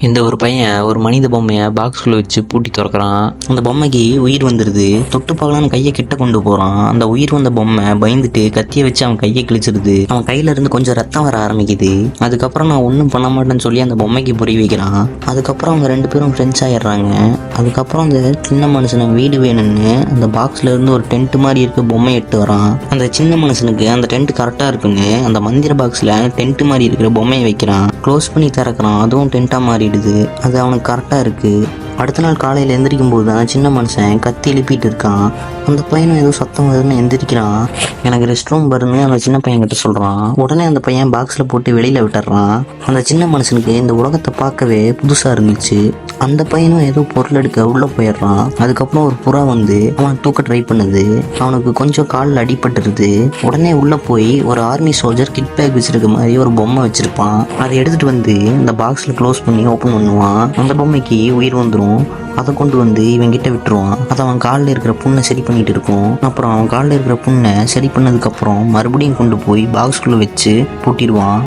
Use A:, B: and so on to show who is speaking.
A: இந்த ஒரு பையன் ஒரு மனித பொம்மையை பாக்ஸ்குள்ள வச்சு பூட்டி திறக்கிறான். அந்த பொம்மைக்கு உயிர் வந்துடுது. தொட்டு பார்க்கலான்னு கையை கிட்ட கொண்டு போறான். அந்த உயிர் வந்த பொம்மை பயந்துட்டு கத்தியை வச்சு அவன் கையை கிழிச்சிருது. அவன் கையில இருந்து கொஞ்சம் ரத்தம் வர ஆரம்பிக்குது. அதுக்கப்புறம் நான் ஒன்றும் பண்ண மாட்டேன்னு சொல்லி அந்த பொம்மைக்கு புரிய வைக்கிறான். அதுக்கப்புறம் அவங்க 2 பேரும் ஃப்ரெண்ட்ஸ் ஆயிடுறாங்க. அதுக்கப்புறம் அந்த சின்ன மனுஷனை வீடு வேணும்னு அந்த பாக்ஸ்ல இருந்து ஒரு டென்ட் மாதிரி இருக்க பொம்மை எடுத்து வரான். அந்த சின்ன மனுஷனுக்கு அந்த டென்ட் கரெக்டா இருக்குன்னு அந்த மந்திர பாக்ஸ்ல டென்ட் மாதிரி இருக்கிற பொம்மையை வைக்கிறான். க்ளோஸ் பண்ணி திறக்கிறான். அதுவும் டென்ட்டா மாறிடுது. அது அவனுக்கு கரெக்டாக இருக்குது. அடுத்த நாள் காலையில் எந்திரிக்கும் போது தான் சின்ன மனுஷன் கத்தி எழுப்பிட்டு இருக்கான். அந்த பையனும் ஏதோ சத்தம் வருதுன்னு எந்திரிக்கிறான். எனக்கு ரெஸ்ட் ரூம் வருதுன்னு அந்த சின்ன பையன் கிட்ட சொல்கிறான். உடனே அந்த பையன் பாக்ஸில் போட்டு வெளியில் விட்டுறான். அந்த சின்ன மனுஷனுக்கு இந்த உலகத்தை பார்க்கவே புதுசாக இருந்துச்சு. அந்த பையனும் ஏதோ பொருள் எடுக்க உள்ளே போயிடுறான். அதுக்கப்புறம் ஒரு புறா வந்து அவனை தூக்க ட்ரை பண்ணுது. அவனுக்கு கொஞ்சம் காலில் அடிபட்டுருது. உடனே உள்ளே போய் ஒரு ஆர்மி சோல்ஜர் கிட் பேக் வச்சிருக்க மாதிரி ஒரு பொம்மை வச்சிருப்பான். அதை எடுத்துகிட்டு வந்து இந்த பாக்ஸில் க்ளோஸ் பண்ணி ஓப்பன் பண்ணுவான். அந்த பொம்மைக்கு உயிர் வந்துடும். அதை கொண்டு வந்து இவங்கிட்ட விட்டுருவான். அதை அவன் காலில் இருக்கிற புண்ணை சரி பண்ணிட்டு இருக்கும். அப்புறம் அவன் காலில் இருக்கிற புண்ணை சரி பண்ணதுக்கப்புறம் மறுபடியும் கொண்டு போய் பாக்ஸ்குள்ளே வச்சு பூட்டிடுவான்.